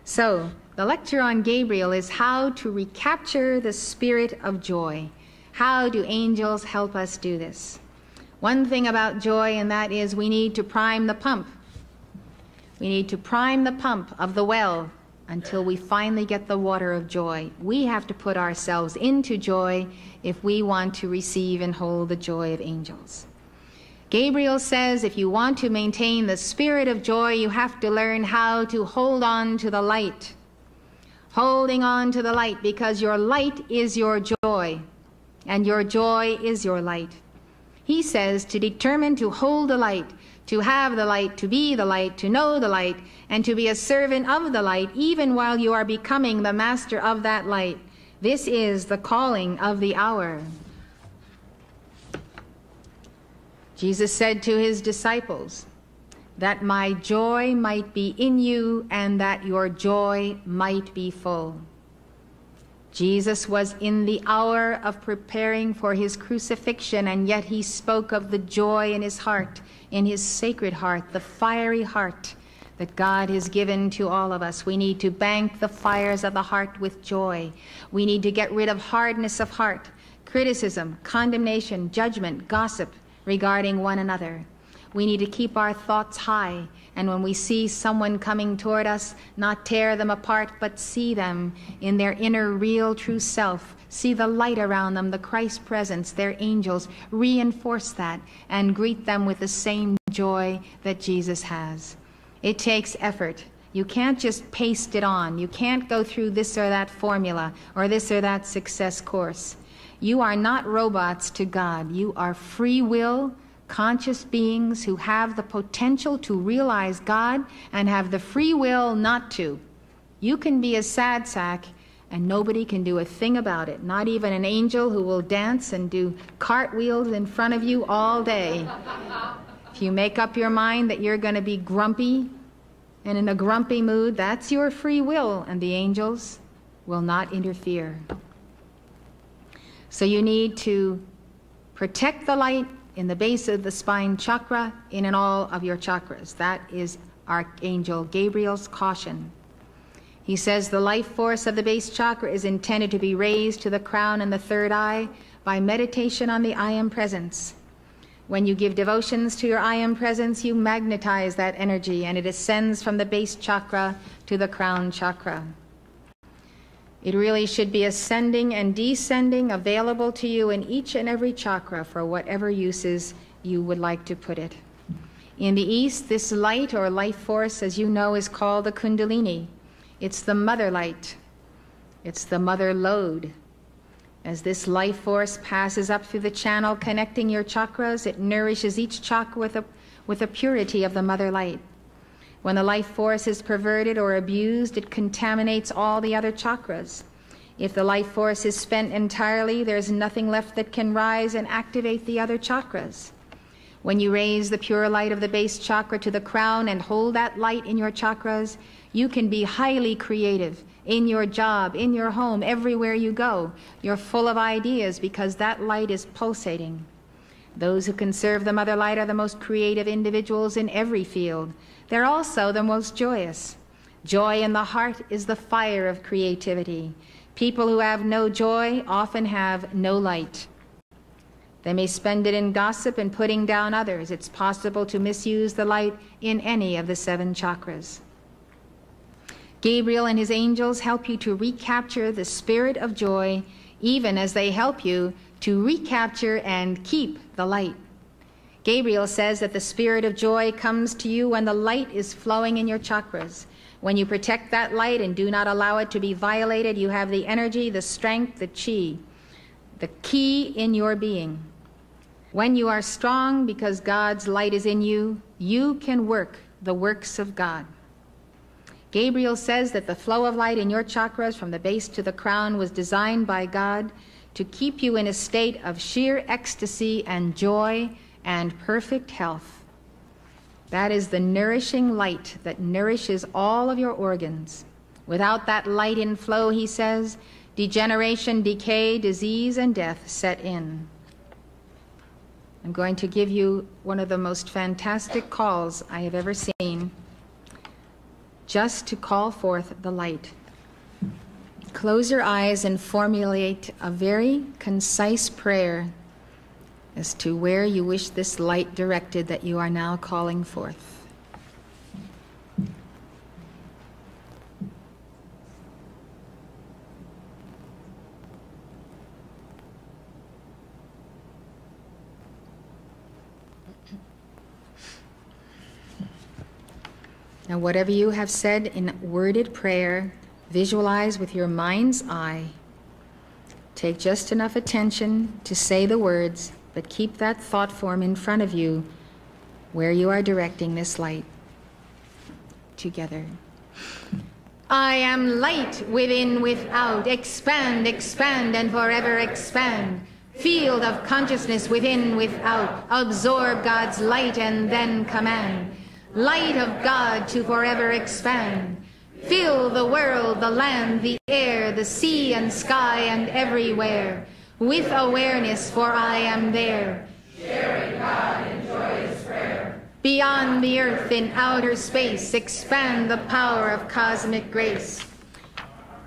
So, the lecture on Gabriel is how to recapture the spirit of joy. How do angels help us do this? One thing about joy, and that is we need to prime the pump. We need to prime the pump of the well until we finally get the water of joy. We have to put ourselves into joy if we want to receive and hold the joy of angels. Gabriel says if you want to maintain the spirit of joy, you have to learn how to hold on to the light. Holding on to the light, because your light is your joy, and your joy is your light. He says to determine to hold the light, to have the light, to be the light, to know the light, and to be a servant of the light, even while you are becoming the master of that light. This is the calling of the hour. Jesus said to his disciples, that my joy might be in you and that your joy might be full. Jesus was in the hour of preparing for his crucifixion, and yet he spoke of the joy in his heart, in his sacred heart, the fiery heart that God has given to all of us. We need to bank the fires of the heart with joy. We need to get rid of hardness of heart, criticism, condemnation, judgment, gossip regarding one another. We need to keep our thoughts high, and when we see someone coming toward us, not tear them apart, but see them in their inner, real, true self. See the light around them, the Christ presence, their angels. Reinforce that and greet them with the same joy that Jesus has. It takes effort. You can't just paste it on. You can't go through this or that formula or this or that success course. You are not robots to God. You are free will, conscious beings who have the potential to realize God and have the free will not to. You can be a sad sack and nobody can do a thing about it, not even an angel who will dance and do cartwheels in front of you all day. If you make up your mind that you're going to be grumpy and in a grumpy mood, that's your free will, and the angels will not interfere. So you need to protect the light in the base of the spine chakra, in and all of your chakras. That is Archangel Gabriel's caution. He says the life force of the base chakra is intended to be raised to the crown and the third eye by meditation on the I Am Presence. When you give devotions to your I Am Presence, you magnetize that energy, and it ascends from the base chakra to the crown chakra. It really should be ascending and descending, available to you in each and every chakra for whatever uses you would like to put it. In the East, this light or life force, as you know, is called the Kundalini. It's the mother light. It's the mother lode. As this life force passes up through the channel connecting your chakras, it nourishes each chakra with the purity of the mother light. When the life force is perverted or abused, it contaminates all the other chakras. If the life force is spent entirely, there's nothing left that can rise and activate the other chakras. When you raise the pure light of the base chakra to the crown and hold that light in your chakras, you can be highly creative in your job, in your home, everywhere you go. You're full of ideas because that light is pulsating. Those who can serve the mother light are the most creative individuals in every field. They're also the most joyous. Joy in the heart is the fire of creativity. People who have no joy often have no light. They may spend it in gossip and putting down others. It's possible to misuse the light in any of the 7 chakras. Gabriel and his angels help you to recapture the spirit of joy, even as they help you to recapture and keep the light. Gabriel says that the spirit of joy comes to you when the light is flowing in your chakras. When you protect that light and do not allow it to be violated, you have the energy, the strength, the chi, the key in your being. When you are strong because God's light is in you, you can work the works of God. Gabriel says that the flow of light in your chakras from the base to the crown was designed by God to keep you in a state of sheer ecstasy and joy and perfect health. That is the nourishing light that nourishes all of your organs. Without that light in flow, he says, degeneration, decay, disease, and death set in. I'm going to give you one of the most fantastic calls I have ever seen. just to call forth the light. Close your eyes and formulate a very concise prayer as to where you wish this light directed that you are now calling forth. Now, whatever you have said in worded prayer, visualize with your mind's eye. Take just enough attention to say the words, but keep that thought form in front of you where you are directing this light. Together. I am light within, without. Expand, expand, and forever expand. Field of consciousness within, without. Absorb God's light and then command. Light of God to forever expand. Fill the world, the land, the air, the sea and sky and everywhere with awareness, for I am there. Sharing God in joyous prayer. Beyond the earth in outer space, expand the power of cosmic grace.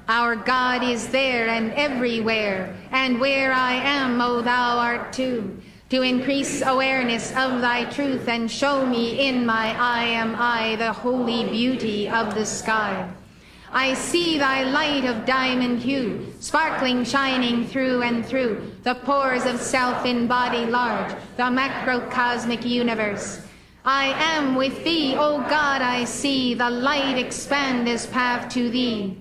Our God is there and everywhere, and where I am, O thou art too. To increase awareness of thy truth and show me in my I am I the holy beauty of the sky. I see thy light of diamond hue, sparkling, shining through and through the pores of self in body large, the macrocosmic universe. I am with thee, O God, I see the light expand this path to thee.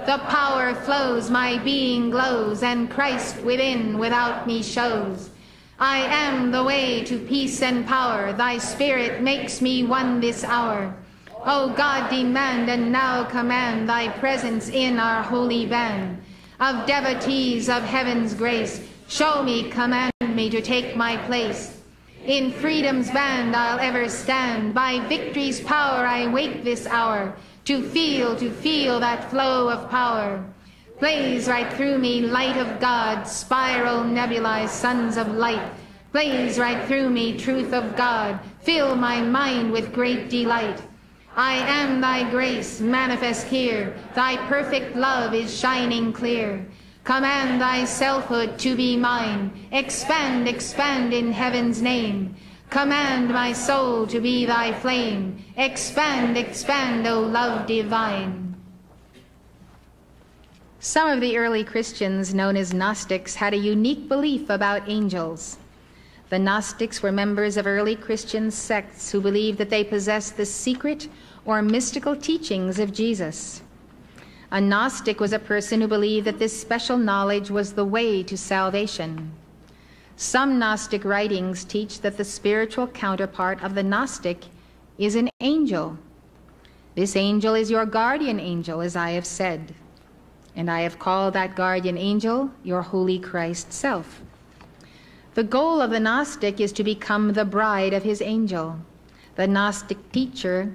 The power flows, my being glows, and Christ within without me shows. I am the way to peace and power. Thy spirit makes me one this hour. O God, demand and now command thy presence in our holy band of devotees of heaven's grace. Show me, command me to take my place. In freedom's band I'll ever stand. By victory's power I wake this hour to feel that flow of power. Blaze right through me, light of God, spiral nebulized sons of light. Blaze right through me, truth of God, fill my mind with great delight. I am thy grace, manifest here, thy perfect love is shining clear. Command thy selfhood to be mine, expand, expand in heaven's name. Command my soul to be thy flame, expand, expand, O love divine. Some of the early Christians, known as Gnostics, had a unique belief about angels. The Gnostics were members of early Christian sects who believed that they possessed the secret or mystical teachings of Jesus. A Gnostic was a person who believed that this special knowledge was the way to salvation. Some Gnostic writings teach that the spiritual counterpart of the Gnostic is an angel. This angel is your guardian angel, as I have said. And I have called that guardian angel your Holy Christ self. The goal of the Gnostic is to become the bride of his angel. The Gnostic teacher,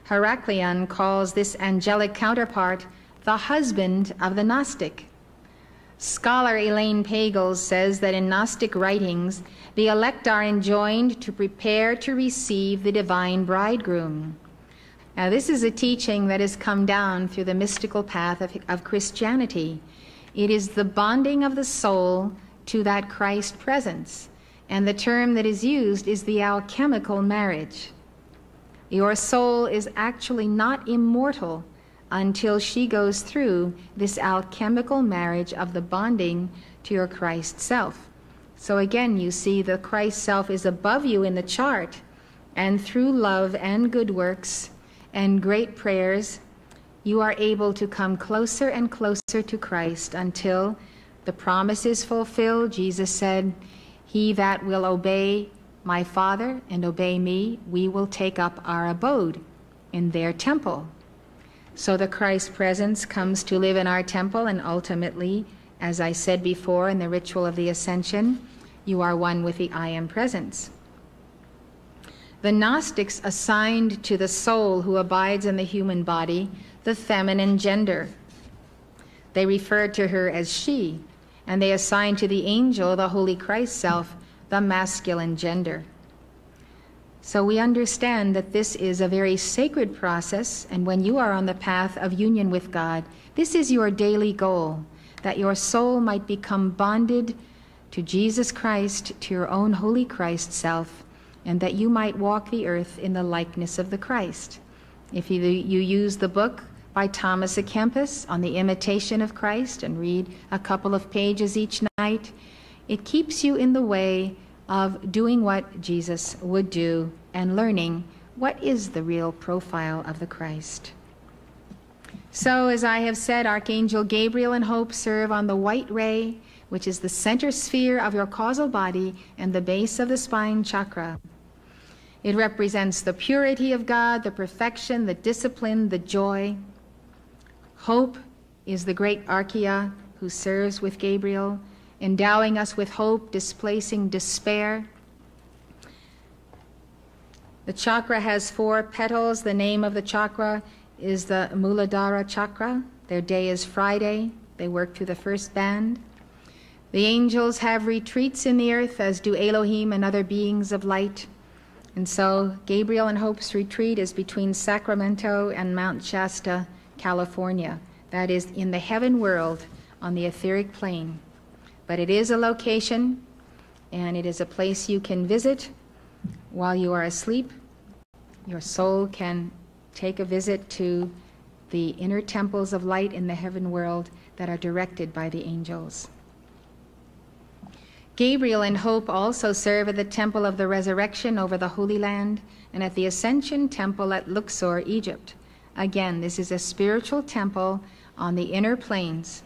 Heraclian, calls this angelic counterpart the husband of the Gnostic. Scholar Elaine Pagels says that in Gnostic writings, the elect are enjoined to prepare to receive the divine bridegroom. Now, this is a teaching that has come down through the mystical path of Christianity. It is the bonding of the soul to that Christ presence, and the term that is used is the alchemical marriage. Your soul is actually not immortal until she goes through this alchemical marriage of the bonding to your Christ self. So again, you see the Christ self is above you in the chart, and through love and good works and great prayers, you are able to come closer and closer to Christ until the promise is fulfilled. Jesus said, "He that will obey my Father and obey me, we will take up our abode in their temple." So the Christ presence comes to live in our temple, and ultimately, as I said before in the ritual of the Ascension, you are one with the I Am presence. The Gnostics assigned to the soul who abides in the human body the feminine gender. They referred to her as she, and they assigned to the angel, the Holy Christ self, the masculine gender. So we understand that this is a very sacred process, and when you are on the path of union with God, this is your daily goal, that your soul might become bonded to Jesus Christ, to your own holy Christ self, and that you might walk the earth in the likeness of the Christ. If you use the book by Thomas à Kempis on the imitation of Christ and read a couple of pages each night, it keeps you in the way of doing what Jesus would do and learning what is the real profile of the Christ. So, as I have said, Archangel Gabriel and Hope serve on the white ray, which is the center sphere of your causal body and the base of the spine chakra. It represents the purity of God, the perfection, the discipline, the joy. Hope is the great Archaea who serves with Gabriel, endowing us with hope, displacing despair. The chakra has 4 petals. The name of the chakra is the Muladhara chakra. Their day is Friday. They work through the first band. The angels have retreats in the earth, as do Elohim and other beings of light. And so Gabriel and Hope's retreat is between Sacramento and Mount Shasta, California. That is in the heaven world on the etheric plane. But it is a location, and it is a place you can visit while you are asleep. Your soul can take a visit to the inner temples of light in the heaven world that are directed by the angels. Gabriel and Hope also serve at the Temple of the Resurrection over the Holy Land and at the Ascension Temple at Luxor, Egypt. Again, this is a spiritual temple on the inner planes.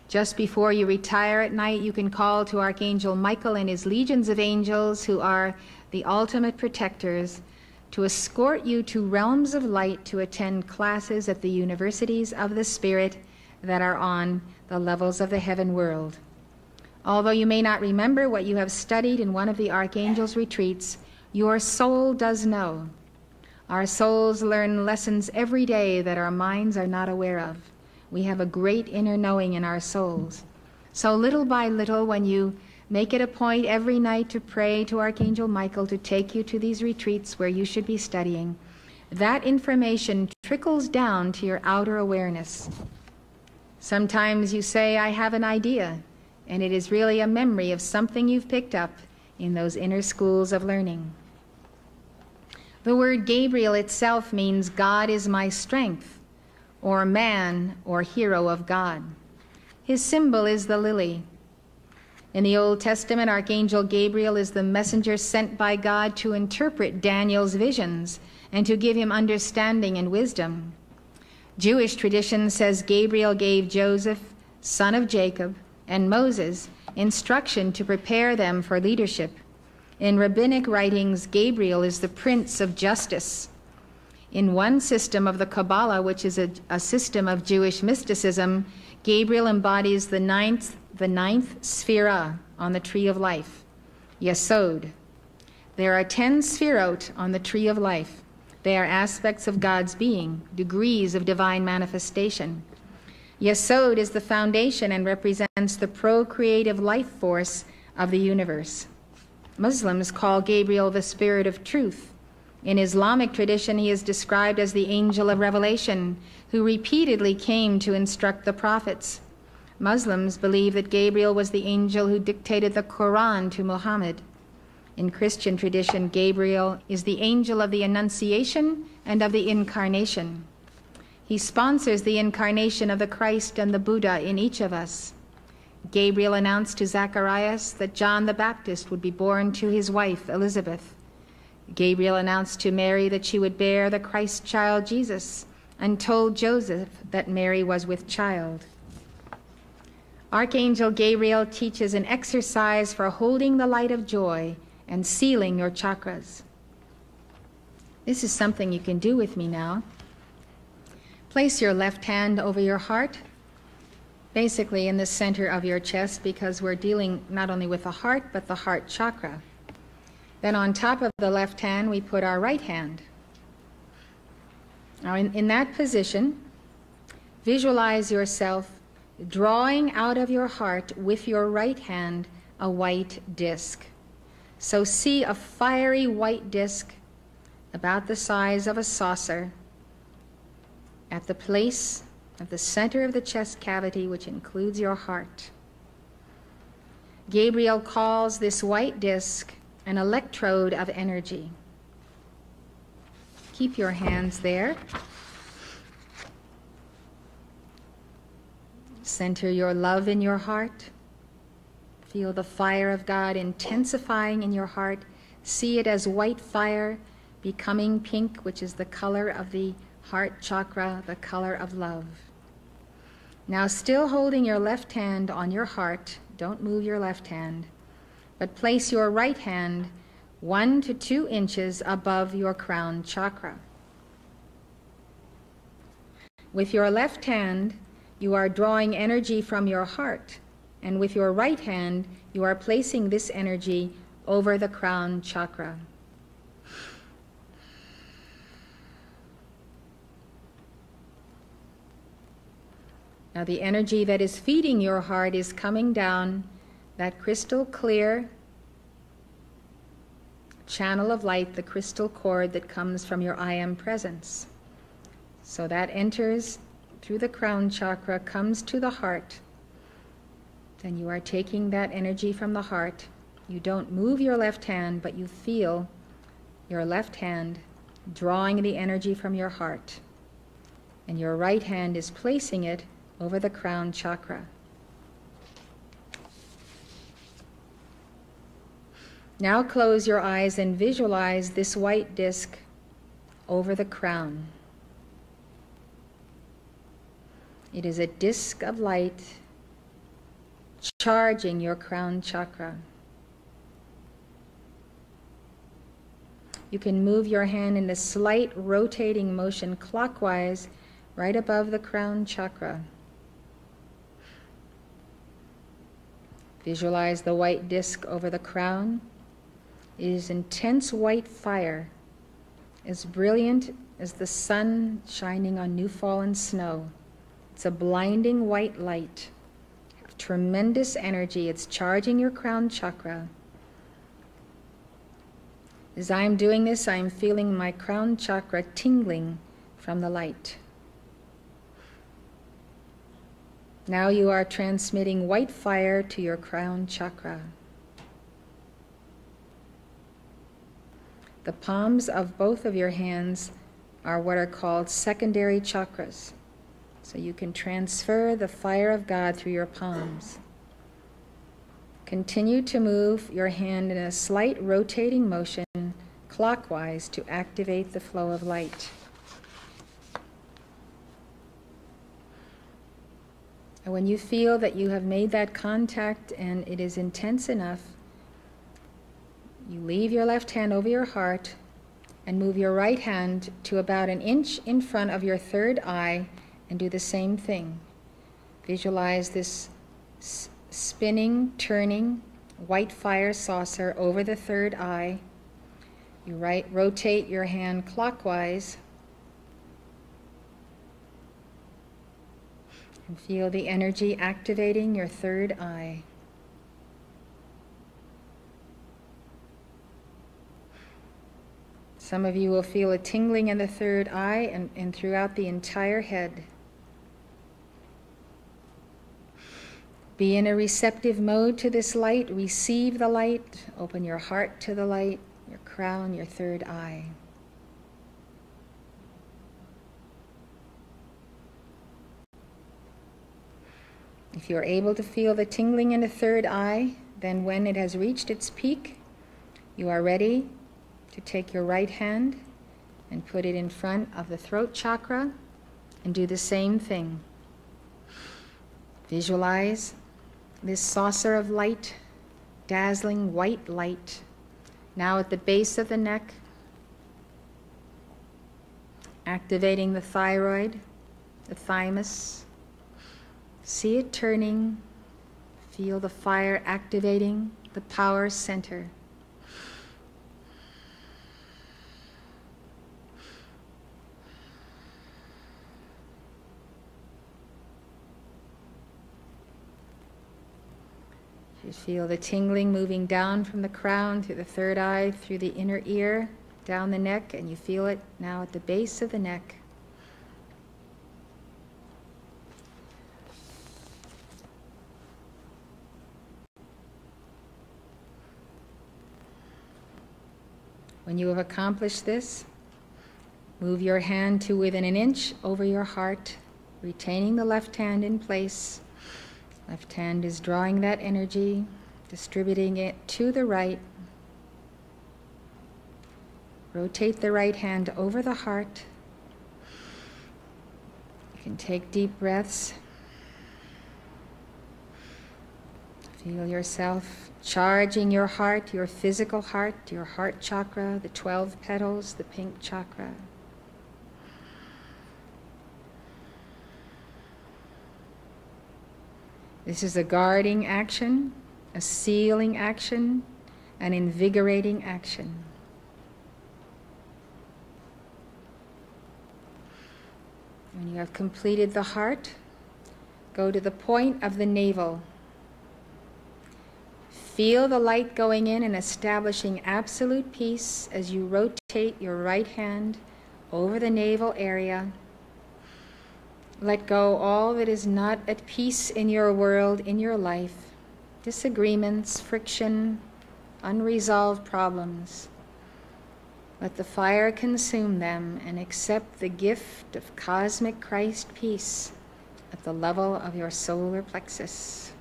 Just before you retire at night, you can call to Archangel Michael and his legions of angels, who are the ultimate protectors, to escort you to realms of light to attend classes at the universities of the Spirit that are on the levels of the heaven world. Although you may not remember what you have studied in one of the Archangel's retreats, your soul does know. Our souls learn lessons every day that our minds are not aware of. We have a great inner knowing in our souls. So little by little, when you make it a point every night to pray to Archangel Michael to take you to these retreats where you should be studying, that information trickles down to your outer awareness. Sometimes you say, I have an idea, and it is really a memory of something you've picked up in those inner schools of learning. The word Gabriel itself means God is my strength, or man or hero of God. His symbol is the lily. In the Old Testament, Archangel Gabriel is the messenger sent by God to interpret Daniel's visions and to give him understanding and wisdom. Jewish tradition says Gabriel gave Joseph, son of Jacob, and Moses instruction to prepare them for leadership. In rabbinic writings, Gabriel is the Prince of Justice. In one system of the Kabbalah, which is a system of Jewish mysticism, Gabriel embodies the ninth sphira on the tree of life, Yesod. There are 10 sphirot on the tree of life. They are aspects of God's being, degrees of divine manifestation. Yesod is the foundation and represents the procreative life force of the universe. Muslims call Gabriel the spirit of truth. In Islamic tradition, he is described as the angel of revelation, who repeatedly came to instruct the prophets. Muslims believe that Gabriel was the angel who dictated the Quran to Muhammad. In Christian tradition, Gabriel is the angel of the Annunciation and of the Incarnation. He sponsors the incarnation of the Christ and the Buddha in each of us. Gabriel announced to Zacharias that John the Baptist would be born to his wife, Elizabeth. Gabriel announced to Mary that she would bear the Christ child Jesus, and told Joseph that Mary was with child. Archangel Gabriel teaches an exercise for holding the light of joy and sealing your chakras. This is something you can do with me now. Place your left hand over your heart, basically in the center of your chest, because we're dealing not only with the heart, but the heart chakra. Then on top of the left hand, we put our right hand. Now in that position, visualize yourself drawing out of your heart with your right hand a white disc. So see a fiery white disc about the size of a saucer at the place of the center of the chest cavity, which includes your heart. Gabriel calls this white disc an electrode of energy. Keep your hands there. Center your love in your heart. Feel the fire of God intensifying in your heart. See it as white fire becoming pink, which is the color of the heart chakra, the color of love. Now, still holding your left hand on your heart, don't move your left hand, but place your right hand 1 to 2 inches above your crown chakra. With your left hand, you are drawing energy from your heart, and with your right hand, you are placing this energy over the crown chakra. Now the energy that is feeding your heart is coming down that crystal clear channel of light, the crystal cord that comes from your I Am presence. So that enters through the crown chakra, comes to the heart. Then you are taking that energy from the heart. You don't move your left hand, but you feel your left hand drawing the energy from your heart. And your right hand is placing it over the crown chakra. Now close your eyes and visualize this white disc over the crown. It is a disc of light charging your crown chakra. You can move your hand in a slight rotating motion clockwise right above the crown chakra. Visualize the white disc over the crown. It is intense white fire, as brilliant as the sun shining on new fallen snow. It's a blinding white light of tremendous energy. It's charging your crown chakra. As I am doing this, I am feeling my crown chakra tingling from the light. Now you are transmitting white fire to your crown chakra. The palms of both of your hands are what are called secondary chakras. So you can transfer the fire of God through your palms. Continue to move your hand in a slight rotating motion clockwise to activate the flow of light. And when you feel that you have made that contact and it is intense enough, you leave your left hand over your heart and move your right hand to about 1 inch in front of your third eye and do the same thing. Visualize this spinning, turning white fire saucer over the third eye. You rotate your hand clockwise and feel the energy activating your third eye. Some of you will feel a tingling in the third eye and throughout the entire head. Be in a receptive mode to this light. Receive the light. Open your heart to the light, your crown, your third eye. If you're able to feel the tingling in the third eye, then when it has reached its peak, you are ready to take your right hand and put it in front of the throat chakra and do the same thing. Visualize this saucer of light, dazzling white light, now at the base of the neck, activating the thyroid, the thymus. See it turning. Feel the fire activating the power center. You feel the tingling moving down from the crown through the third eye, through the inner ear, down the neck, and you feel it now at the base of the neck. When you have accomplished this, move your hand to within an inch over your heart, retaining the left hand in place. Left hand is drawing that energy, distributing it to the right. Rotate the right hand over the heart. You can take deep breaths. Feel yourself charging your heart, your physical heart, your heart chakra, the 12 petals, the pink chakra. This is a guarding action, a sealing action, an invigorating action. When you have completed the heart, go to the point of the navel. Feel the light going in and establishing absolute peace as you rotate your right hand over the navel area. Let go all that is not at peace in your world, in your life, disagreements, friction, unresolved problems. Let the fire consume them and accept the gift of cosmic Christ peace at the level of your solar plexus.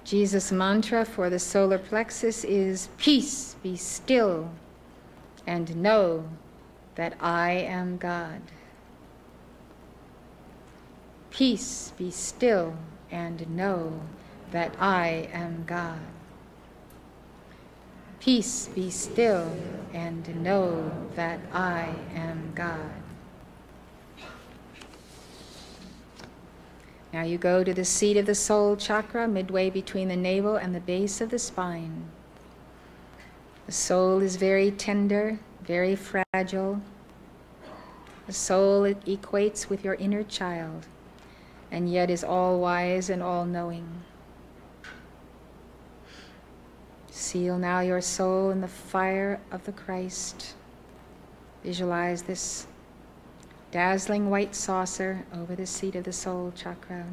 Jesus' mantra for the solar plexus is, peace, be still, and know that I am God. Peace, be still, and know that I am God. Peace, be still, and know that I am God. Now you go to the seat of the soul chakra, midway between the navel and the base of the spine. The soul is very tender, very fragile. The soul, it equates with your inner child, and yet is all-wise and all-knowing. Seal now your soul in the fire of the Christ. Visualize this dazzling white saucer over the seat of the soul chakra.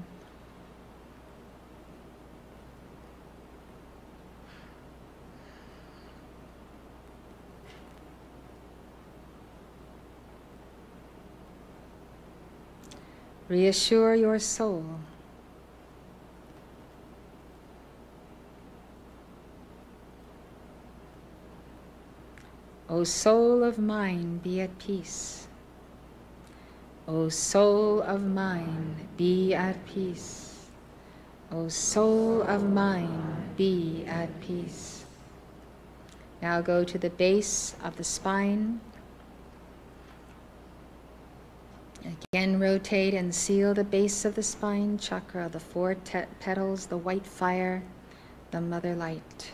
Reassure your soul. O soul of mine, be at peace. O soul of mine, be at peace. O soul of mine, be at peace. Now go to the base of the spine. Again, rotate and seal the base of the spine chakra, the 4 petals, the white fire, the mother light.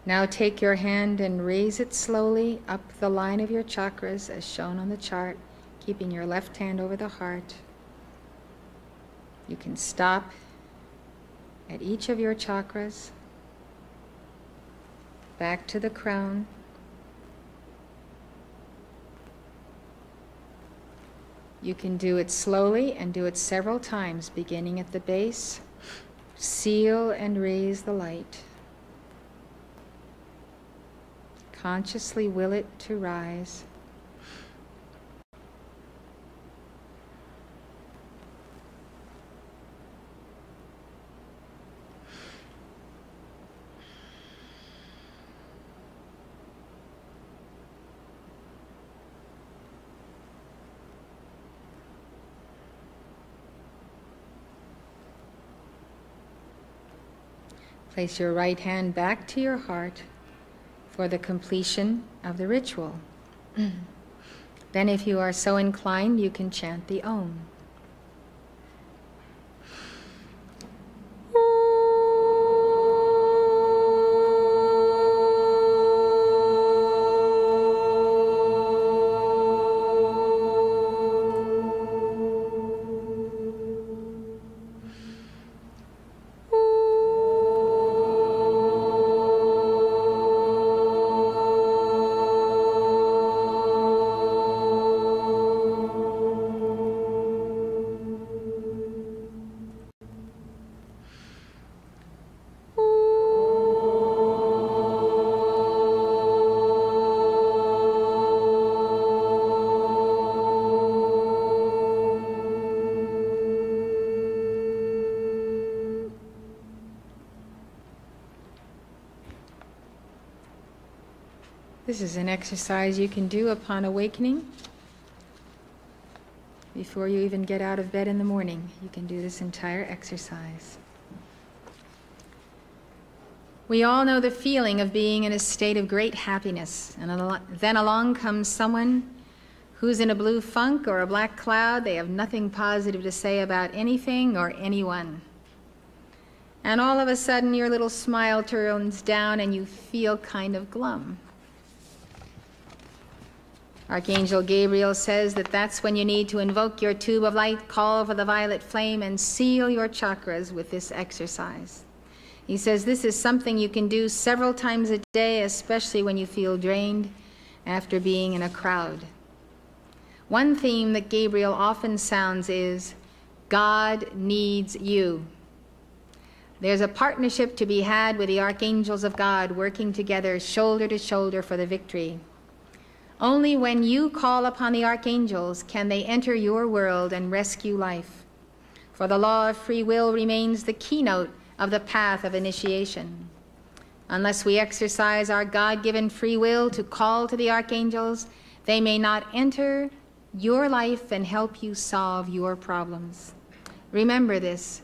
Now take your hand and raise it slowly up the line of your chakras as shown on the chart, keeping your left hand over the heart. You can stop at each of your chakras, back to the crown. You can do it slowly and do it several times, beginning at the base. Seal and raise the light. Consciously will it to rise. Place your right hand back to your heart. for the completion of the ritual. Then if you are so inclined, you can chant the Om. This is an exercise you can do upon awakening. Before you even get out of bed in the morning, you can do this entire exercise. We all know the feeling of being in a state of great happiness, and then along comes someone who's in a blue funk or a black cloud. They have nothing positive to say about anything or anyone. And all of a sudden, your little smile turns down and you feel kind of glum. Archangel Gabriel says that that's when you need to invoke your tube of light, call for the violet flame, and seal your chakras with this exercise. He says this is something you can do several times a day, especially when you feel drained after being in a crowd. One theme that Gabriel often sounds is, God needs you. There's a partnership to be had with the archangels of God working together shoulder to shoulder for the victory. Only when you call upon the archangels can they enter your world and rescue life. For the law of free will remains the keynote of the path of initiation. Unless we exercise our God-given free will to call to the archangels, they may not enter your life and help you solve your problems. Remember this.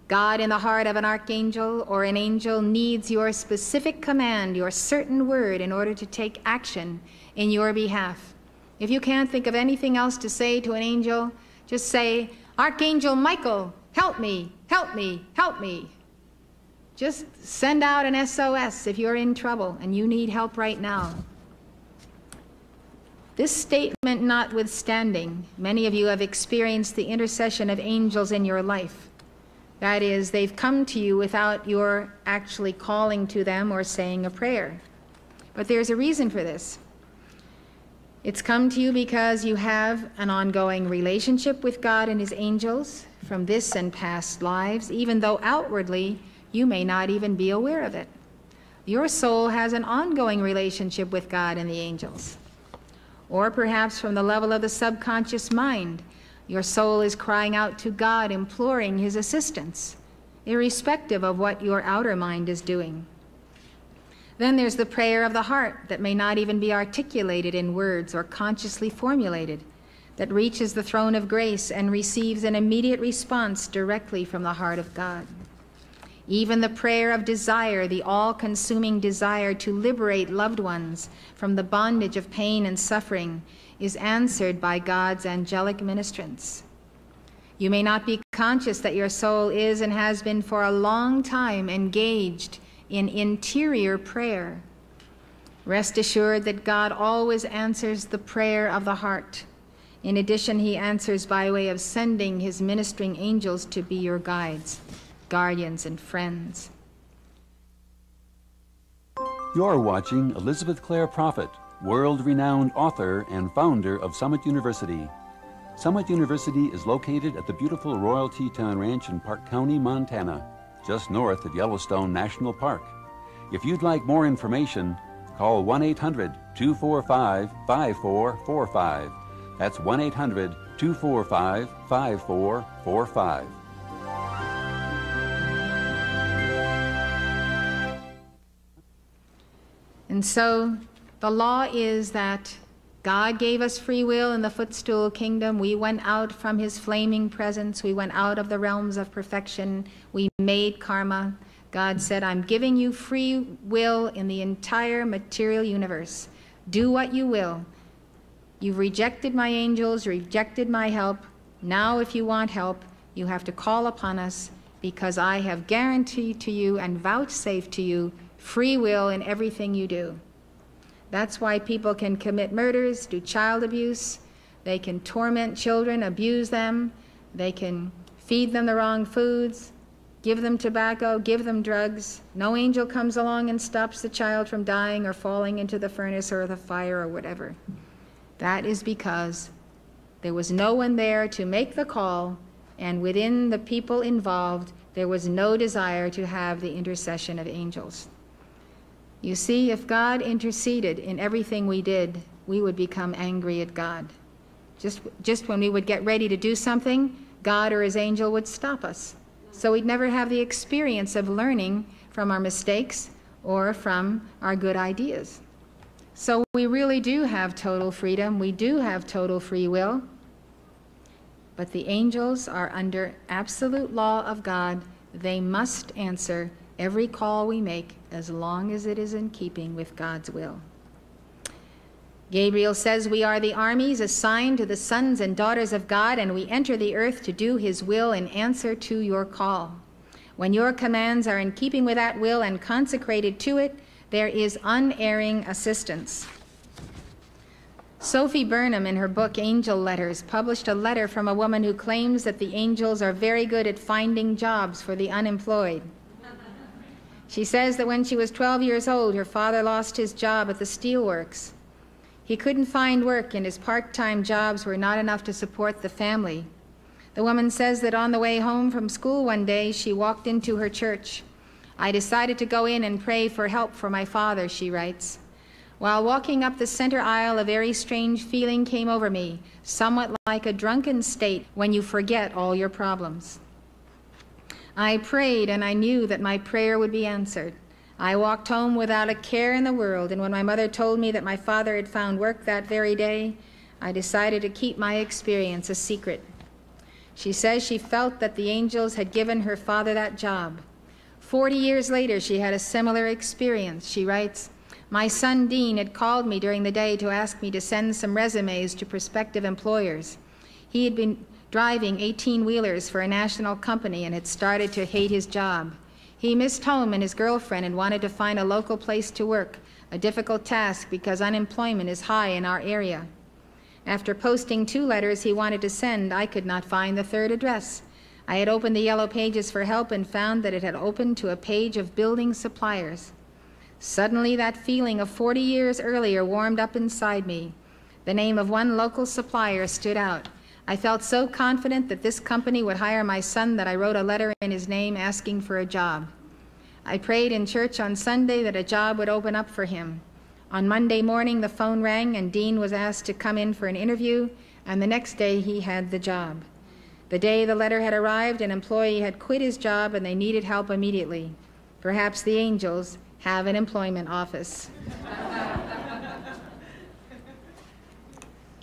God in the heart of an archangel or an angel needs your specific command, your certain word, in order to take action in your behalf. If you can't think of anything else to say to an angel, just say, Archangel Michael, help me, help me, help me. Just send out an SOS if you're in trouble and you need help right now. This statement notwithstanding, many of you have experienced the intercession of angels in your life. That is, they've come to you without your actually calling to them or saying a prayer. But there's a reason for this. It's come to you because you have an ongoing relationship with God and his angels from this and past lives, even though outwardly you may not even be aware of it. Your soul has an ongoing relationship with God and the angels. Or perhaps from the level of the subconscious mind, your soul is crying out to God, imploring his assistance, irrespective of what your outer mind is doing. Then there's the prayer of the heart that may not even be articulated in words or consciously formulated, that reaches the throne of grace and receives an immediate response directly from the heart of God. Even the prayer of desire, the all-consuming desire to liberate loved ones from the bondage of pain and suffering, is answered by God's angelic ministrants. You may not be conscious that your soul is and has been for a long time engaged in interior prayer. Rest assured that God always answers the prayer of the heart. In addition, he answers by way of sending his ministering angels to be your guides, guardians, and friends. You're watching Elizabeth Clare Prophet, world-renowned author and founder of Summit University. Summit University is located at the beautiful Royal Teton Ranch in Park County, Montana, just north of Yellowstone National Park. If you'd like more information, call 1-800-245-5445. That's 1-800-245-5445. And so the law is that God gave us free will in the footstool kingdom. We went out from his flaming presence. We went out of the realms of perfection. We made karma. God said, I'm giving you free will in the entire material universe. Do what you will. You've rejected my angels, rejected my help. Now if you want help, you have to call upon us, because I have guaranteed to you and vouchsafed to you free will in everything you do. That's why people can commit murders, do child abuse, they can torment children, abuse them, they can feed them the wrong foods, give them tobacco, give them drugs. No angel comes along and stops the child from dying or falling into the furnace or the fire or whatever. That is because there was no one there to make the call, and within the people involved, there was no desire to have the intercession of angels. You see, if God interceded in everything we did, we would become angry at God. Just when we would get ready to do something, God or his angel would stop us. So we'd never have the experience of learning from our mistakes or from our good ideas. So we really do have total freedom. We do have total free will. But the angels are under absolute law of God. They must answer every call we make as long as it is in keeping with God's will. Gabriel says we are the armies assigned to the sons and daughters of God, and we enter the earth to do his will in answer to your call. When your commands are in keeping with that will and consecrated to it, there is unerring assistance. Sophie Burnham, in her book Angel Letters, published a letter from a woman who claims that the angels are very good at finding jobs for the unemployed. She says that when she was 12 years old, her father lost his job at the steelworks. He couldn't find work, and his part-time jobs were not enough to support the family. The woman says that on the way home from school one day, she walked into her church. I decided to go in and pray for help for my father, she writes. While walking up the center aisle, a very strange feeling came over me, somewhat like a drunken state when you forget all your problems. I prayed, and I knew that my prayer would be answered. I walked home without a care in the world, and when my mother told me that my father had found work that very day, I decided to keep my experience a secret. She says she felt that the angels had given her father that job. 40 years later, she had a similar experience. She writes, my son Dean had called me during the day to ask me to send some resumes to prospective employers. He had been driving 18-wheelers for a national company and had started to hate his job. He missed home and his girlfriend and wanted to find a local place to work, a difficult task because unemployment is high in our area. After posting 2 letters he wanted to send, I could not find the 3rd address. I had opened the yellow pages for help and found that it had opened to a page of building suppliers. Suddenly that feeling of 40 years earlier warmed up inside me. The name of one local supplier stood out. I felt so confident that this company would hire my son that I wrote a letter in his name asking for a job. I prayed in church on Sunday that a job would open up for him. On Monday morning, the phone rang and Dean was asked to come in for an interview, and the next day he had the job. The day the letter had arrived, an employee had quit his job and they needed help immediately. Perhaps the angels have an employment office.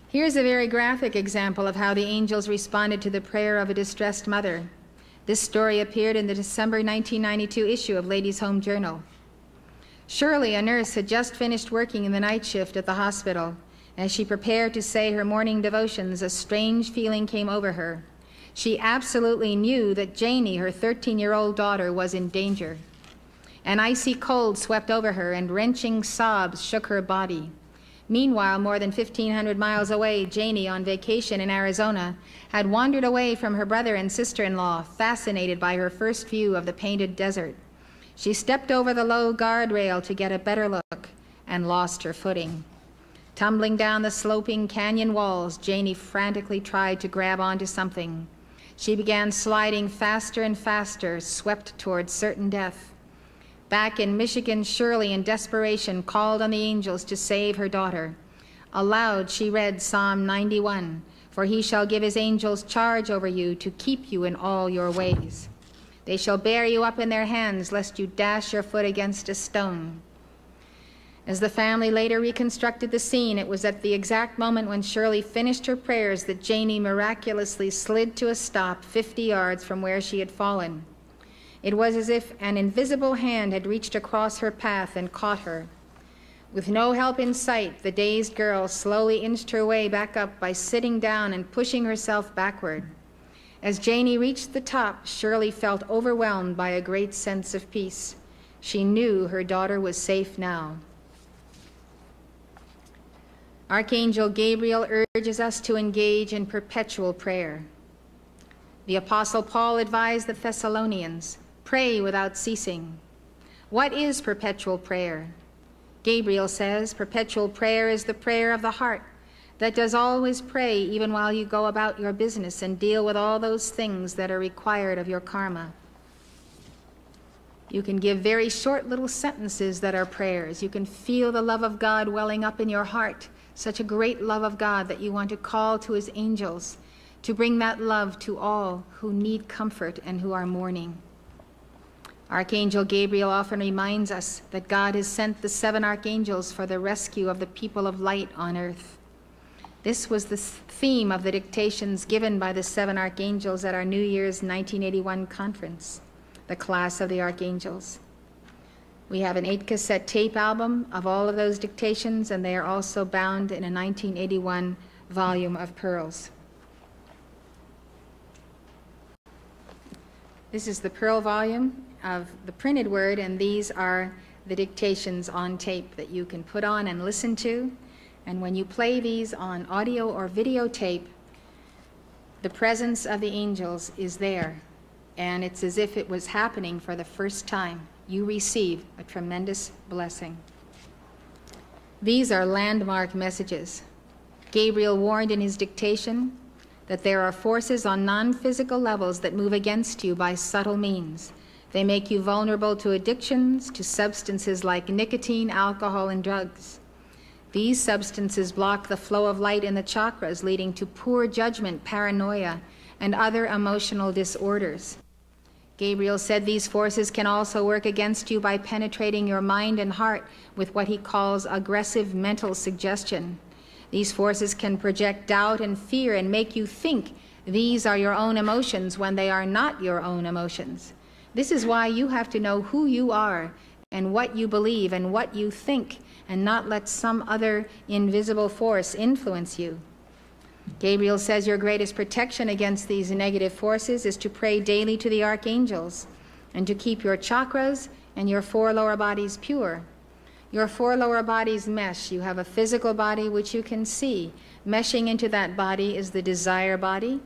Here's a very graphic example of how the angels responded to the prayer of a distressed mother. This story appeared in the December 1992 issue of Ladies' Home Journal. Shirley, a nurse, had just finished working in the night shift at the hospital. As she prepared to say her morning devotions, a strange feeling came over her. She absolutely knew that Janie, her 13-year-old daughter, was in danger. An icy cold swept over her and wrenching sobs shook her body. Meanwhile, more than 1,500 miles away, Janie, on vacation in Arizona, had wandered away from her brother and sister-in-law, fascinated by her first view of the painted desert. She stepped over the low guardrail to get a better look and lost her footing. Tumbling down the sloping canyon walls, Janie frantically tried to grab onto something. She began sliding faster and faster, swept towards certain death. Back in Michigan, Shirley, in desperation, called on the angels to save her daughter. Aloud, she read Psalm 91, "For he shall give his angels charge over you to keep you in all your ways. They shall bear you up in their hands, lest you dash your foot against a stone." As the family later reconstructed the scene, it was at the exact moment when Shirley finished her prayers that Janie miraculously slid to a stop 50 yards from where she had fallen. It was as if an invisible hand had reached across her path and caught her. With no help in sight, the dazed girl slowly inched her way back up by sitting down and pushing herself backward. As Janie reached the top, Shirley felt overwhelmed by a great sense of peace. She knew her daughter was safe now. Archangel Gabriel urges us to engage in perpetual prayer. The Apostle Paul advised the Thessalonians, pray without ceasing. What is perpetual prayer? Gabriel says perpetual prayer is the prayer of the heart that does always pray even while you go about your business and deal with all those things that are required of your karma. You can give very short little sentences that are prayers. You can feel the love of God welling up in your heart, such a great love of God that you want to call to his angels to bring that love to all who need comfort and who are mourning. Archangel Gabriel often reminds us that God has sent the 7 archangels for the rescue of the people of light on earth. This was the theme of the dictations given by the 7 archangels at our New Year's 1981 conference, the Class of the Archangels. We have an 8-cassette tape album of all of those dictations, and they are also bound in a 1981 volume of Pearls. This is the Pearl volume of the printed word, and these are the dictations on tape that you can put on and listen to. And when you play these on audio or videotape, the presence of the angels is there, and it's as if it was happening for the first time. You receive a tremendous blessing. These are landmark messages. Gabriel warned in his dictation that there are forces on non-physical levels that move against you by subtle means. They make you vulnerable to addictions, to substances like nicotine, alcohol, and drugs. These substances block the flow of light in the chakras, leading to poor judgment, paranoia, and other emotional disorders. Gabriel said these forces can also work against you by penetrating your mind and heart with what he calls aggressive mental suggestion. These forces can project doubt and fear and make you think these are your own emotions when they are not your own emotions. This is why you have to know who you are and what you believe and what you think, and not let some other invisible force influence you. Gabriel says your greatest protection against these negative forces is to pray daily to the archangels and to keep your chakras and your 4 lower bodies pure. Your 4 lower bodies mesh. You have a physical body which you can see. Meshing into that body is the desire body,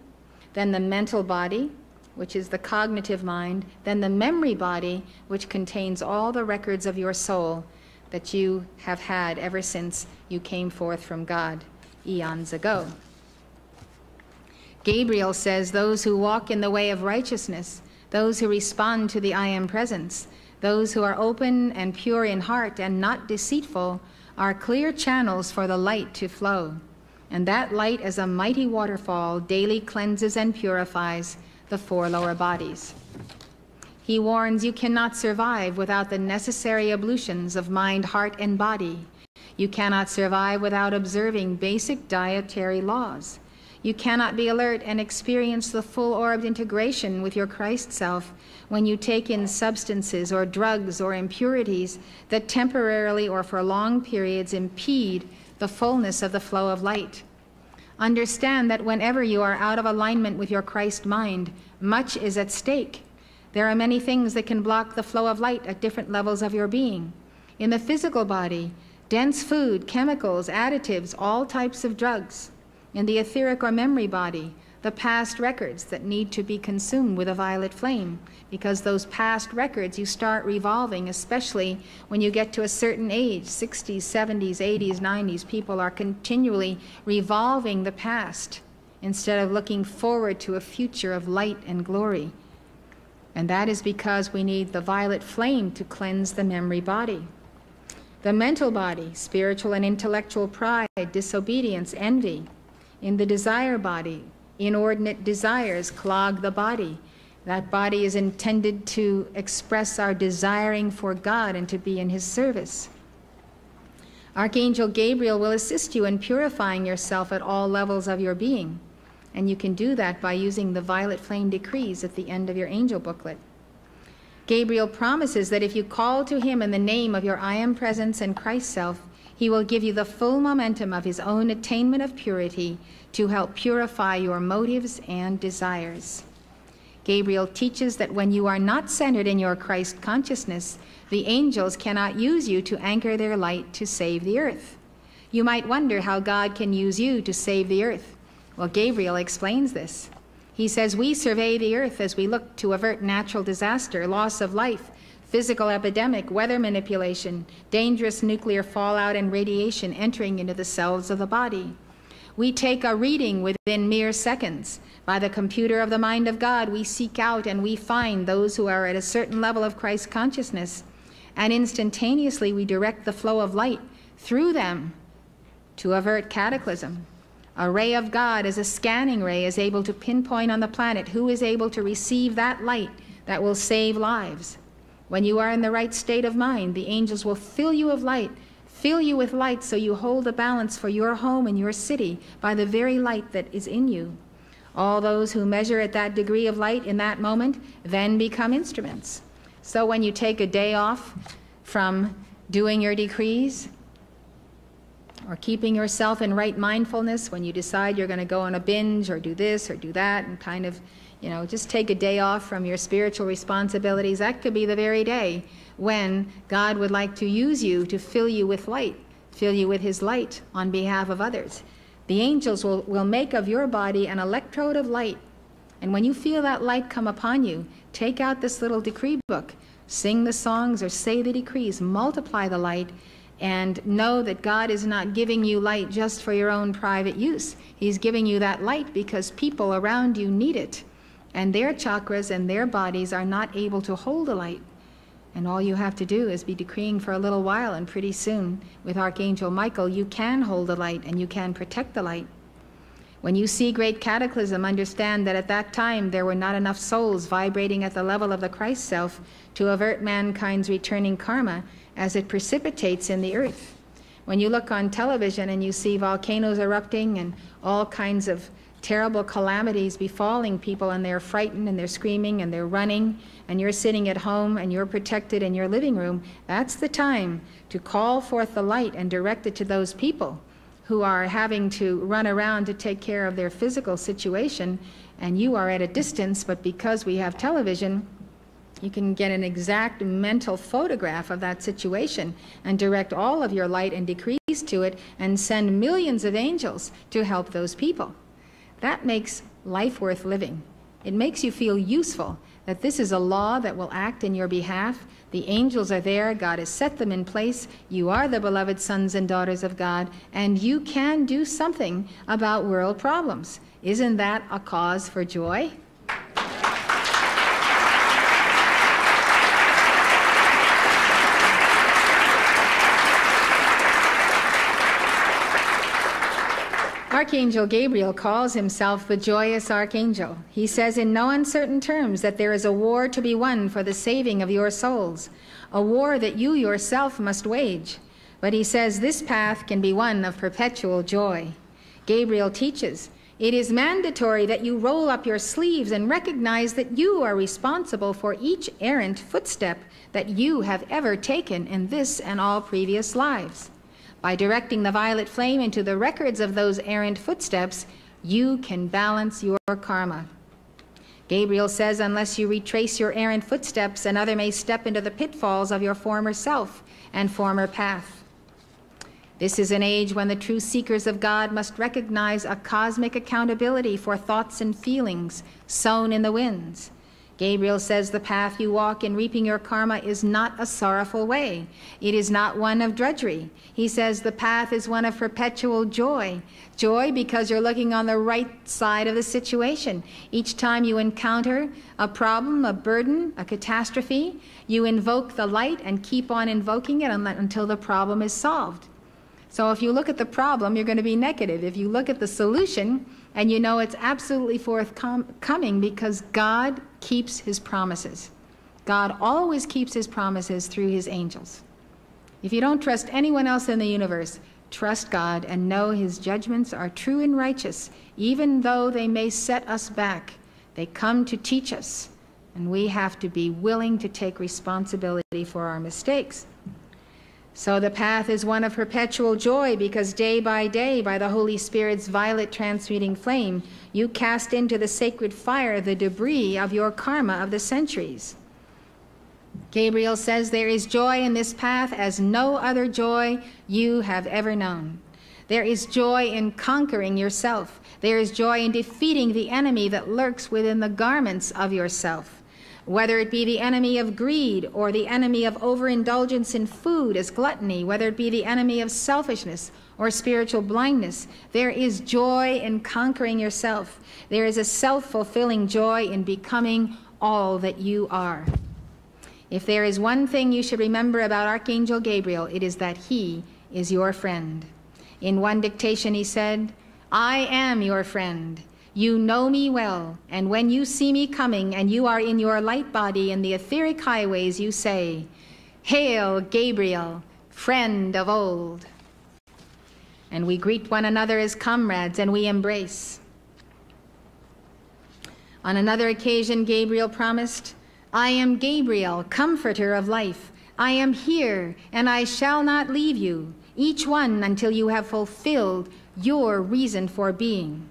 then the mental body, which is the cognitive mind, then the memory body, which contains all the records of your soul that you have had ever since you came forth from God eons ago. Gabriel says those who walk in the way of righteousness, those who respond to the I Am Presence, those who are open and pure in heart and not deceitful, are clear channels for the light to flow. And that light, as a mighty waterfall, daily cleanses and purifies the 4 lower bodies. He warns you cannot survive without the necessary ablutions of mind, heart, and body. You cannot survive without observing basic dietary laws. You cannot be alert and experience the full-orbed integration with your Christ self when you take in substances or drugs or impurities that temporarily or for long periods impede the fullness of the flow of light. Understand that whenever you are out of alignment with your Christ mind, much is at stake. There are many things that can block the flow of light at different levels of your being. In the physical body, dense food, chemicals, additives, all types of drugs. In the etheric or memory body, the past records that need to be consumed with a violet flame, because those past records you start revolving, especially when you get to a certain age, 60s, 70s, 80s, 90s, people are continually revolving the past instead of looking forward to a future of light and glory. And that is because we need the violet flame to cleanse the memory body. The mental body, spiritual and intellectual pride, disobedience, envy. In the desire body, inordinate desires clog the body. That body is intended to express our desiring for God and to be in His service. Archangel Gabriel will assist you in purifying yourself at all levels of your being, and you can do that by using the violet flame decrees at the end of your angel booklet. Gabriel promises that if you call to him in the name of your I Am Presence and Christ Self, he will give you the full momentum of his own attainment of purity to help purify your motives and desires. Gabriel teaches that when you are not centered in your Christ consciousness, the angels cannot use you to anchor their light to save the earth. You might wonder how God can use you to save the earth. Well, Gabriel explains this. He says, we survey the earth as we look to avert natural disaster, loss of life, physical epidemic, weather manipulation, dangerous nuclear fallout and radiation entering into the cells of the body. We take a reading within mere seconds. By the computer of the mind of God, we seek out and we find those who are at a certain level of Christ consciousness, and instantaneously we direct the flow of light through them to avert cataclysm. A ray of God, as a scanning ray, is able to pinpoint on the planet who is able to receive that light that will save lives. When you are in the right state of mind, the angels will fill you with light so you hold the balance for your home and your city by the very light that is in you. All those who measure at that degree of light in that moment then become instruments. So when you take a day off from doing your decrees, or keeping yourself in right mindfulness, when you decide you're going to go on a binge or do this or do that and kind of, just take a day off from your spiritual responsibilities, that could be the very day when God would like to use you to fill you with light, fill you with his light on behalf of others. The angels will make of your body an electrode of light. And when you feel that light come upon you, take out this little decree book, sing the songs or say the decrees, multiply the light, and know that God is not giving you light just for your own private use. He's giving you that light because people around you need it, and their chakras and their bodies are not able to hold the light. And all you have to do is be decreeing for a little while, and pretty soon, with Archangel Michael, you can hold the light and you can protect the light. When you see great cataclysm, understand that at that time there were not enough souls vibrating at the level of the Christ Self to avert mankind's returning karma as it precipitates in the earth. When you look on television and you see volcanoes erupting and all kinds of terrible calamities befalling people, and they're frightened and they're screaming and they're running, and you're sitting at home and you're protected in your living room, that's the time to call forth the light and direct it to those people who are having to run around to take care of their physical situation, and you are at a distance, but because we have television, you can get an exact mental photograph of that situation and direct all of your light and decrees to it and send millions of angels to help those people. That makes life worth living. It makes you feel useful, that this is a law that will act in your behalf. The angels are there. God has set them in place. You are the beloved sons and daughters of God, and you can do something about world problems. Isn't that a cause for joy? Archangel Gabriel calls himself the joyous archangel. He says in no uncertain terms that there is a war to be won for the saving of your souls, a war that you yourself must wage. But he says this path can be one of perpetual joy. Gabriel teaches, it is mandatory that you roll up your sleeves and recognize that you are responsible for each errant footstep that you have ever taken in this and all previous lives. By directing the violet flame into the records of those errant footsteps, you can balance your karma. Gabriel says, unless you retrace your errant footsteps, another may step into the pitfalls of your former self and former path. This is an age when the true seekers of God must recognize a cosmic accountability for thoughts and feelings sown in the winds. Gabriel says the path you walk in reaping your karma is not a sorrowful way. It is not one of drudgery. He says the path is one of perpetual joy. Joy because you're looking on the right side of the situation. Each time you encounter a problem, a burden, a catastrophe, you invoke the light and keep on invoking it until the problem is solved. So if you look at the problem, you're going to be negative. If you look at the solution, and you know it's absolutely forthcoming because God keeps his promises. God always keeps his promises through his angels. If you don't trust anyone else in the universe, trust God and know his judgments are true and righteous, even though they may set us back. They come to teach us And we have to be willing to take responsibility for our mistakes. So the path is one of perpetual joy, because day, by the Holy Spirit's violet transmuting flame, you cast into the sacred fire the debris of your karma of the centuries. Gabriel says there is joy in this path as no other joy you have ever known. There is joy in conquering yourself. There is joy in defeating the enemy that lurks within the garments of yourself. Whether it be the enemy of greed or the enemy of overindulgence in food as gluttony, whether it be the enemy of selfishness or spiritual blindness, there is joy in conquering yourself. There is a self-fulfilling joy in becoming all that you are. If there is one thing you should remember about Archangel Gabriel, it is that he is your friend. In one dictation he said, "I am your friend. You know me well, and when you see me coming and you are in your light body in the etheric highways, you say, 'Hail, Gabriel, friend of old.'" And we greet one another as comrades, and we embrace. On another occasion, Gabriel promised, "I am Gabriel, comforter of life. I am here, and I shall not leave you, each one until you have fulfilled your reason for being."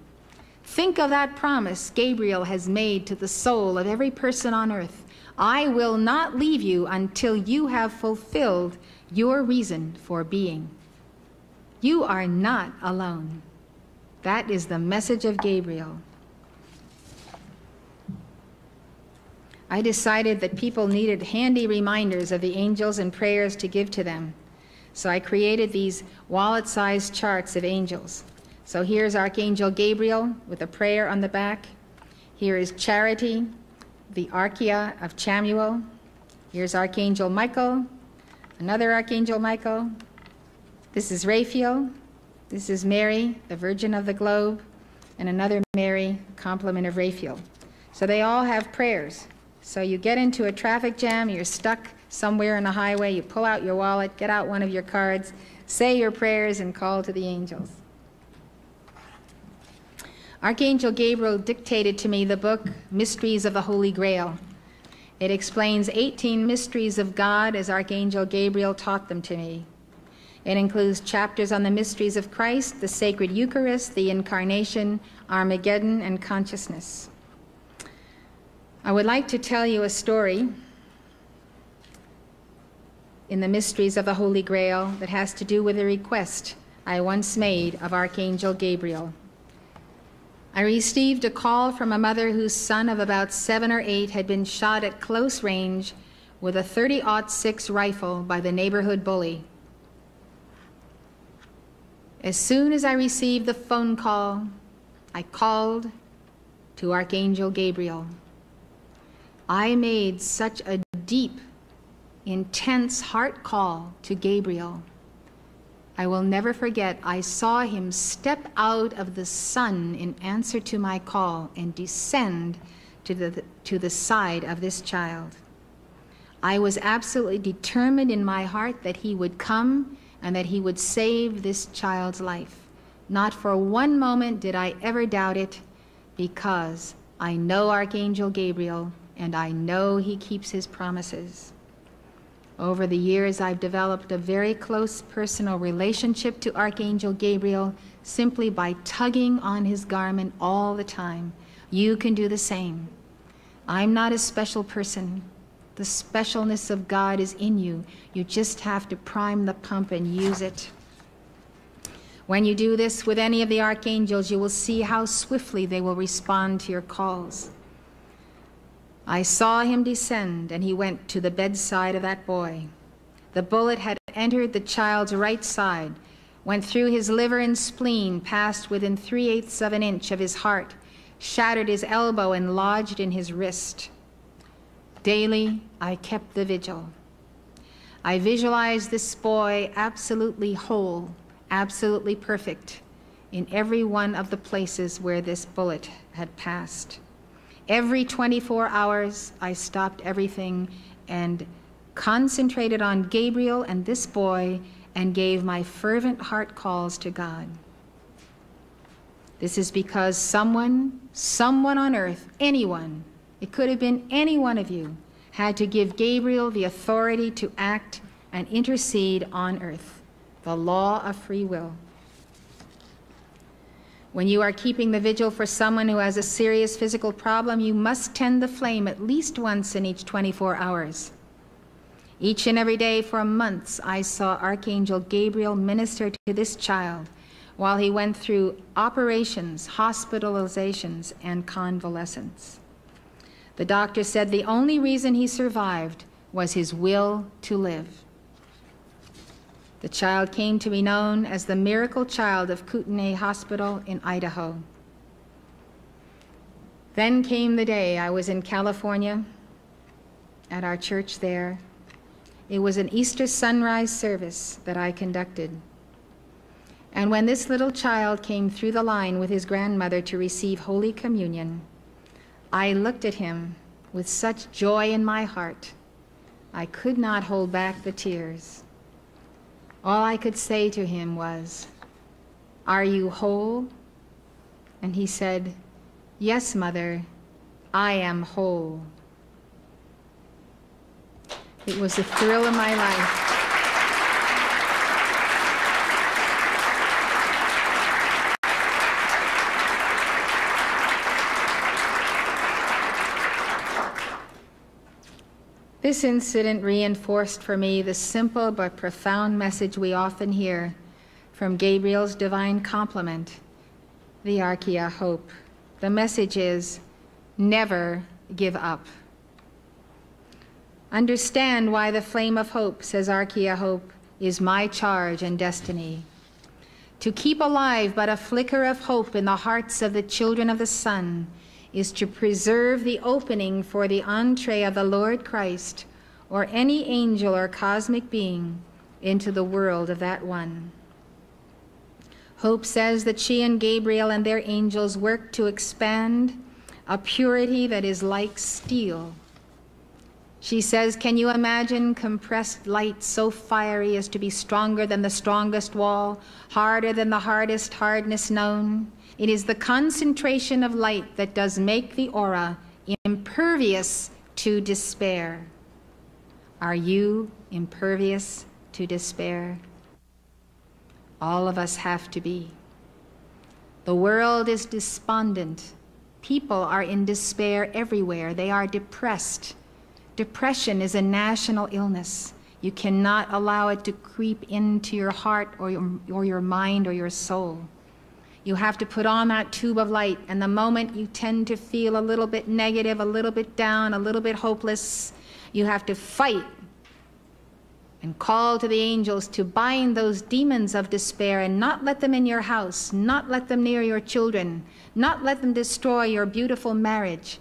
Think of that promise Gabriel has made to the soul of every person on earth. I will not leave you until you have fulfilled your reason for being. You are not alone. That is the message of Gabriel. I decided that people needed handy reminders of the angels and prayers to give to them. So I created these wallet-sized charts of angels. So here's Archangel Gabriel with a prayer on the back. Here is Charity, the Archaea of Chamuel. Here's Archangel Michael, another Archangel Michael. This is Raphael. This is Mary, the Virgin of the Globe, and another Mary, complement of Raphael. So they all have prayers. So you get into a traffic jam, you're stuck somewhere on the highway, you pull out your wallet, get out one of your cards, say your prayers, and call to the angels. Archangel Gabriel dictated to me the book, Mysteries of the Holy Grail. It explains 18 mysteries of God as Archangel Gabriel taught them to me. It includes chapters on the mysteries of Christ, the sacred Eucharist, the Incarnation, Armageddon, and consciousness. I would like to tell you a story in the Mysteries of the Holy Grail that has to do with a request I once made of Archangel Gabriel. I received a call from a mother whose son of about 7 or 8 had been shot at close range with a .30-06 rifle by the neighborhood bully. As soon as I received the phone call, I called to Archangel Gabriel. I made such a deep, intense heart call to Gabriel. I will never forget, I saw him step out of the sun in answer to my call and descend to the side of this child. I was absolutely determined in my heart that he would come and that he would save this child's life. Not for one moment did I ever doubt it, because I know Archangel Gabriel and I know he keeps his promises. Over the years, I've developed a very close personal relationship to Archangel Gabriel simply by tugging on his garment all the time. You can do the same. I'm not a special person. The specialness of God is in you. You just have to prime the pump and use it. When you do this with any of the archangels, you will see how swiftly they will respond to your calls. I saw him descend, and he went to the bedside of that boy. The bullet had entered the child's right side, went through his liver and spleen, passed within 3/8 of an inch of his heart, shattered his elbow, and lodged in his wrist. Daily, I kept the vigil. I visualized this boy absolutely whole, absolutely perfect, in every one of the places where this bullet had passed. Every 24 hours, I stopped everything and concentrated on Gabriel and this boy and gave my fervent heart calls to God. This is because someone on earth, anyone, it could have been any one of you, had to give Gabriel the authority to act and intercede on earth. The law of free will. When you are keeping the vigil for someone who has a serious physical problem, you must tend the flame at least once in each 24 hours. Each and every day for months, I saw Archangel Gabriel minister to this child while he went through operations, hospitalizations, and convalescence. The doctor said the only reason he survived was his will to live. The child came to be known as the miracle child of Kootenai Hospital in Idaho. Then came the day I was in California at our church there. It was an Easter sunrise service that I conducted. And when this little child came through the line with his grandmother to receive Holy Communion, I looked at him with such joy in my heart, I could not hold back the tears. All I could say to him was, "Are you whole?" And he said, "Yes, Mother, I am whole." It was the thrill of my life. This incident reinforced for me the simple but profound message we often hear from Gabriel's divine complement, the Archeia Hope. The message is, never give up. Understand why the flame of hope, says Archeia Hope, is my charge and destiny. To keep alive but a flicker of hope in the hearts of the children of the sun is to preserve the opening for the entree of the Lord Christ or any angel or cosmic being into the world of that one. Hope says that she and Gabriel and their angels work to expand a purity that is like steel. She says, can you imagine compressed light so fiery as to be stronger than the strongest wall, harder than the hardest hardness known? It is the concentration of light that does make the aura impervious to despair. Are you impervious to despair? All of us have to be. The world is despondent. People are in despair everywhere. They are depressed. Depression is a national illness. You cannot allow it to creep into your heart or your mind or your soul. You have to put on that tube of light, and the moment you tend to feel a little bit negative, a little bit down, a little bit hopeless, you have to fight and call to the angels to bind those demons of despair and not let them in your house, not let them near your children, not let them destroy your beautiful marriage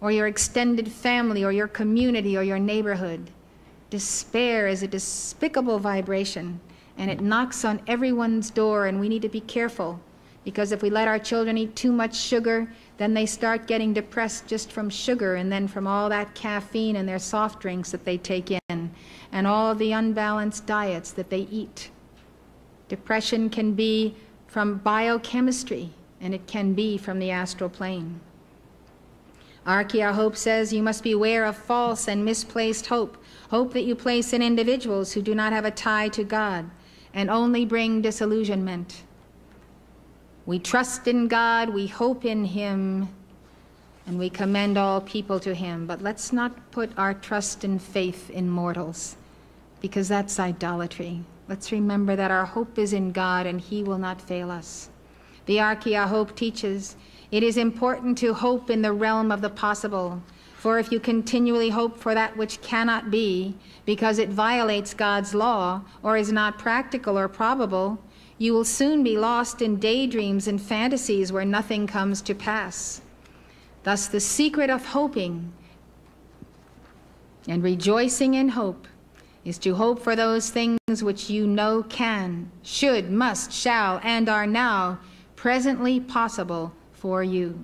or your extended family or your community or your neighborhood. Despair is a despicable vibration, and it knocks on everyone's door, and we need to be careful, because if we let our children eat too much sugar, then they start getting depressed just from sugar and then from all that caffeine in their soft drinks that they take in and all the unbalanced diets that they eat. Depression can be from biochemistry, and it can be from the astral plane. Archeia Hope says you must beware of false and misplaced hope, hope that you place in individuals who do not have a tie to God and only bring disillusionment. We trust in God, we hope in Him, and we commend all people to Him. But let's not put our trust and faith in mortals, because that's idolatry. Let's remember that our hope is in God, and He will not fail us. The Archeia Hope teaches it is important to hope in the realm of the possible, for if you continually hope for that which cannot be, because it violates God's law or is not practical or probable, you will soon be lost in daydreams and fantasies where nothing comes to pass. Thus, the secret of hoping and rejoicing in hope is to hope for those things which you know can, should, must, shall, and are now presently possible for you.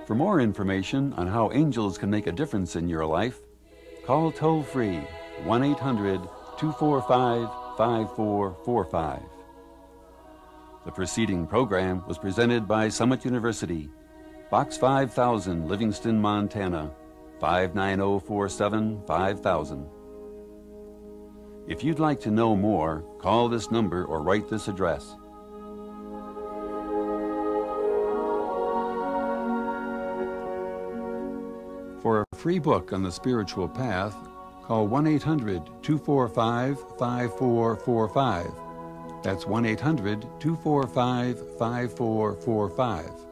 For more information on how angels can make a difference in your life, call toll-free 1-800-245-5445. The preceding program was presented by Summit University, Box 5000, Livingston, Montana, 59047 5000. If you'd like to know more, call this number or write this address. For a free book on the spiritual path, call 1-800-245-5445. That's 1-800-245-5445.